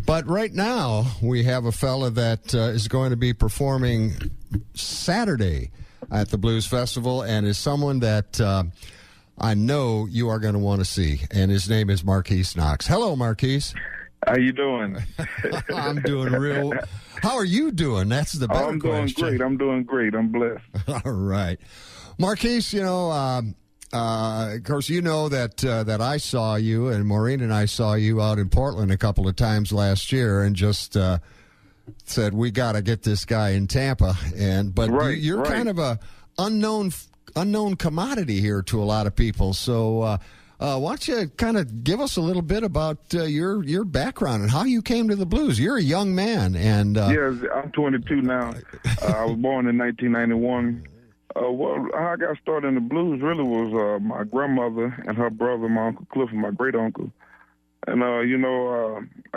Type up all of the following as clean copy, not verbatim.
But right now, we have a fella that is going to be performing Saturday at the Blues Festival and is someone that I know you are going to want to see. And his name is Marquise Knox. Hello, Marquise. How you doing? I'm doing real. How are you doing? That's the better I'm doing question. great. I'm doing great. I'm blessed. All right. Marquise, of course, you know that I saw you, and Maureen and I saw you out in Portland a couple of times last year, and just said we got to get this guy in Tampa. But right, you're kind of a unknown commodity here to a lot of people. So why don't you kind of give us a little bit about your background and how you came to the blues? You're a young man, and yes, I'm 22 now. I was born in 1991. Well, how I got started in the blues really was my grandmother and her brother, my Uncle Cliff, and my great uncle. And I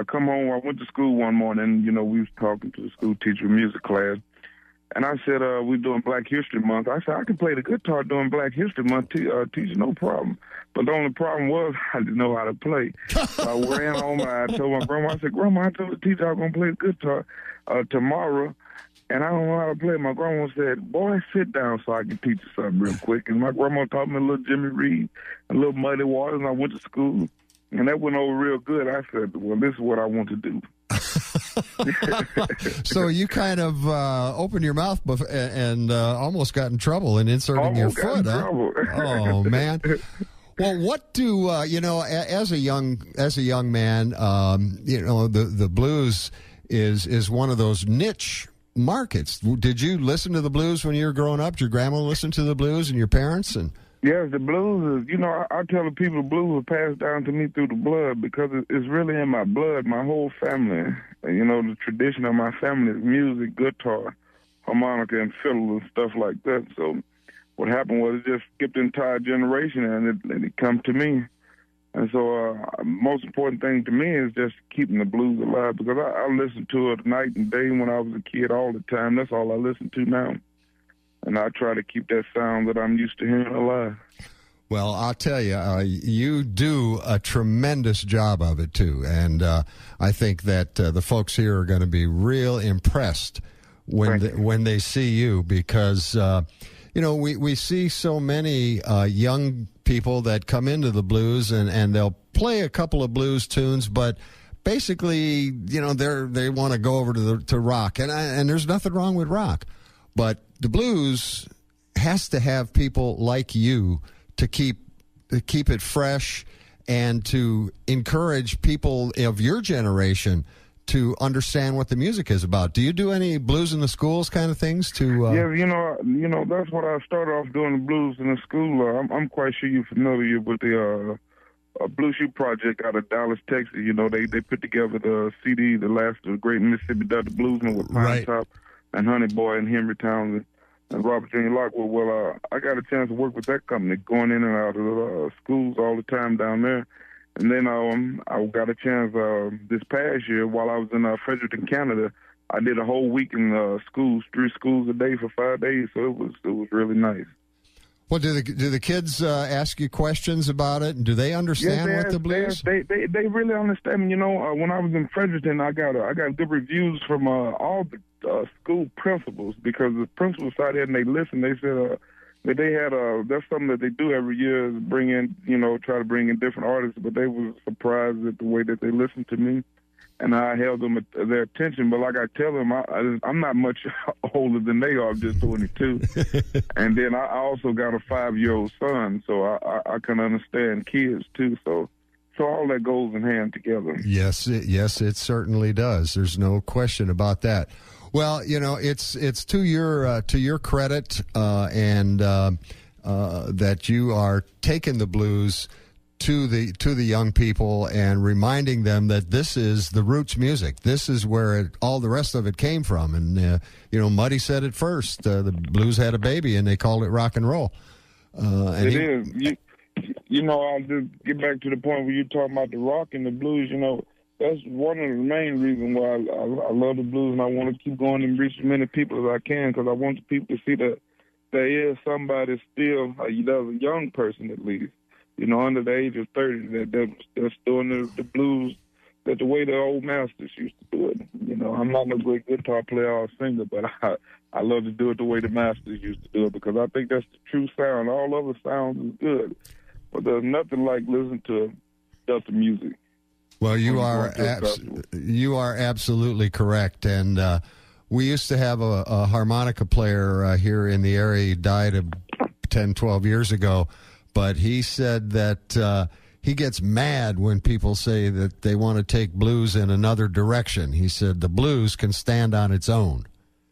come home. I went to school one morning. We was talking to the school teacher in music class. And I said, we're doing Black History Month. I said, I can play the guitar during Black History Month, teacher, no problem. But the only problem was I didn't know how to play. So I ran home. I told my grandma, I said, Grandma, I told the teacher I was going to play the guitar tomorrow, and I don't know how to play. My grandma said, boy, sit down so I can teach you something real quick. And my grandma taught me a little Jimmy Reed, a little Muddy Waters, and I went to school. And that went over real good. I said, well, this is what I want to do. So you kind of opened your mouth and almost got in trouble in inserting your foot. Oh man! Well, what do as a young man, the blues is one of those niche markets. Did you listen to the blues when you were growing up? Did your grandma listen to the blues and your parents? And yes, the blues is, I tell the people the blues are passed down to me through the blood because it's really in my blood, my whole family. The tradition of my family is music, guitar, harmonica, and fiddle and stuff like that. So what happened was it just skipped an entire generation and it come to me. And so most important thing to me is just keeping the blues alive because I listen to it night and day when I was a kid all the time. That's all I listen to now. And I try to keep that sound that I'm used to hearing alive. Well, I'll tell you, you do a tremendous job of it, too. And I think that the folks here are going to be real impressed when they see you because, we see so many young people that come into the blues and they'll play a couple of blues tunes, but basically, they want to go over to rock. And there's nothing wrong with rock. But the blues has to have people like you to keep it fresh and to encourage people of your generation to understand what the music is about. Do you do any blues in the schools kind of things? Yeah, that's what I started off doing, the blues in the school. I'm quite sure you're familiar with the Blue Shoe Project out of Dallas, Texas. They put together the CD, The Last of the Great Mississippi Delta Bluesmen with Pine Top and Honey Boy and Henry Townsend and Robert Jr. Lockwood. Well, I got a chance to work with that company, going in and out of schools all the time down there. And then I got a chance this past year while I was in Fredericton, Canada. I did a whole week in schools, 3 schools a day for 5 days. So it was really nice. Well, do the kids ask you questions about it? And do they understand what the blues? They really understand. When I was in Fredericton, I got good reviews from all the school principals because the principals sat there and they listened. They said that they had that's something that they do every year is bring in, try to bring in different artists. But they were surprised at the way that they listened to me. And I held them their attention. But like I tell them, I'm not much older than they are. I'm just 22. And then I also got a 5-year-old son, so I can understand kids, too. So all that goes in hand together. Yes, it certainly does. There's no question about that. Well, it's to your credit and that you are taking the blues to the young people and reminding them that this is the roots music. This is where all the rest of it came from. And, Muddy said it first. The blues had a baby, and they called it rock and roll. It is. I'll just get back to the point where you're talking about the rock and the blues. That's one of the main reasons why I love the blues, and I want to keep going and reach as many people as I can because I want the people to see that there is somebody still, a young person at least, under the age of 30 that's doing the blues that the way the old masters used to do it. You know, I'm not no great guitar player or singer, but I love to do it the way the masters used to do it because I think that's the true sound. All other sounds is good, but there's nothing like listening to Delta music. Well, you are absolutely correct, and we used to have a harmonica player here in the area. He died 10, 12 years ago, but he said that he gets mad when people say that they want to take blues in another direction. He said the blues can stand on its own.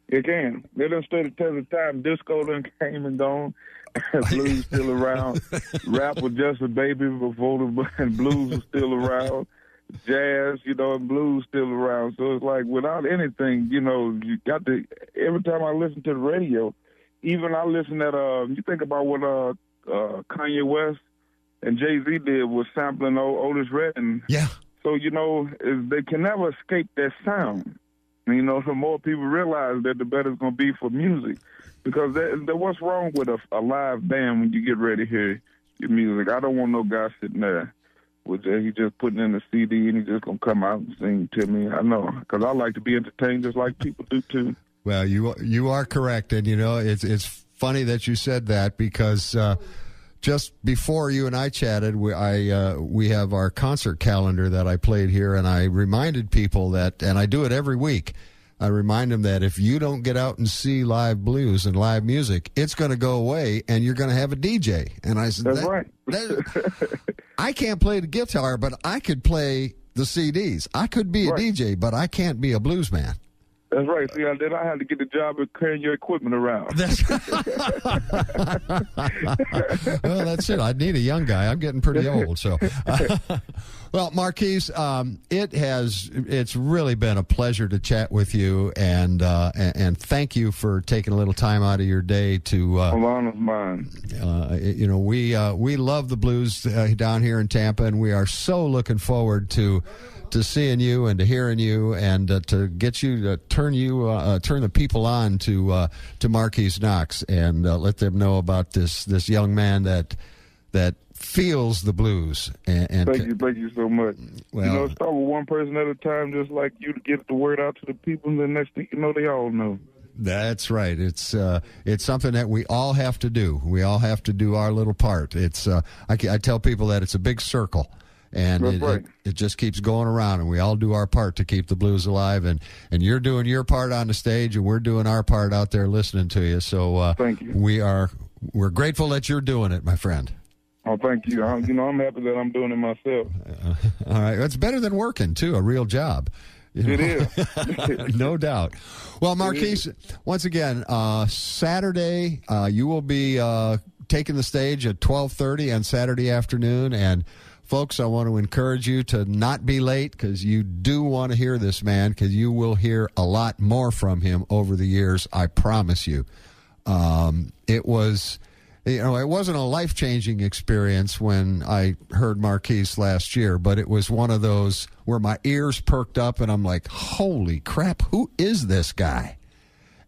It can. They done stood the test of time. Disco done came and gone. Blues still around. Rap was just a baby before and blues was still around. Jazz, you know, and blues still around. So it's like without anything, you know, you got to, every time I listen to the radio, even I listen at, you think about what Kanye West and Jay-Z did was sampling Otis Redding. Yeah. So, you know, they can never escape that sound. You know, the more people realize that, the better it's going to be for music. Because what's wrong with a live band when you get ready to hear your music? I don't want no guy sitting there with he just putting in a CD and he's just going to come out and sing to me. I know, because I like to be entertained just like people do too. Well, you are correct, and you know it's funny that you said that because just before you and I chatted, we have our concert calendar that I played here, and I reminded people that, and I do it every week. I remind them that if you don't get out and see live blues and live music, it's going to go away, and you're going to have a DJ. And I said, that's right. I can't play the guitar, but I could play the CDs. I could be a DJ, but I can't be a blues man. That's right. See, then I had to get the job of carrying your equipment around. Well, that's it. I need a young guy. I'm getting pretty old. So, well, Marquise, it's really been a pleasure to chat with you, and thank you for taking a little time out of your day to. Along with mine. You know, we love the blues down here in Tampa, and we are so looking forward to seeing you and to hearing you and to get you to turn the people on to Marquise Knox and let them know about this young man that feels the blues. And thank you so much. Well, you know, start with one person at a time, just like you, to get the word out to the people, and the next thing you know, they all know. That's right. It's something that we all have to do. We all have to do our little part. It's I tell people that it's a big circle. And it just keeps going around, and we all do our part to keep the blues alive. And you're doing your part on the stage, and we're doing our part out there listening to you. So thank you. We're grateful that you're doing it, my friend. Oh, thank you. I'm happy that I'm doing it myself. All right, it's better than working too. A real job. You know? It is. No doubt. Well, Marquise, once again, Saturday you will be taking the stage at 12:30 on Saturday afternoon, and folks, I want to encourage you to not be late because you do want to hear this man, because you will hear a lot more from him over the years, I promise you. It wasn't a life-changing experience when I heard Marquise last year, but it was one of those where my ears perked up and I'm like, holy crap, who is this guy?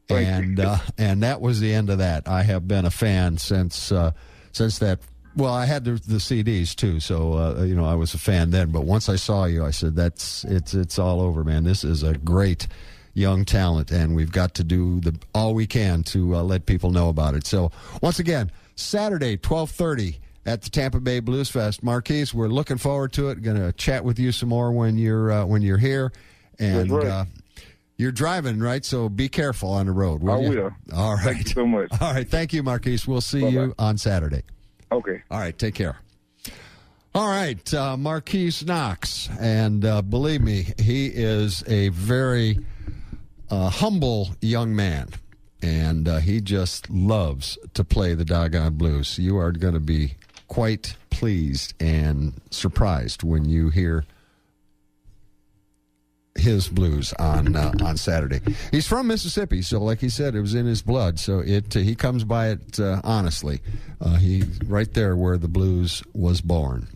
And that was the end of that. I have been a fan since that. Well, I had the CDs too, so I was a fan then. But once I saw you, I said, it's all over, man. This is a great young talent, and we've got to do all we can to let people know about it. So once again, Saturday, 12:30 at the Tampa Bay Blues Fest. Marquise, we're looking forward to it. Going to chat with you some more when you're here, and you're driving, right? So be careful on the road. I will. All right. Thank you so much. All right. Thank you, Marquise. We'll see you on Saturday. Okay. All right. Take care. All right. Marquise Knox. And believe me, he is a very humble young man. And he just loves to play the doggone blues. You are going to be quite pleased and surprised when you hear his blues on Saturday. He's from Mississippi, so like he said, it was in his blood. So he comes by it honestly. He's right there where the blues was born.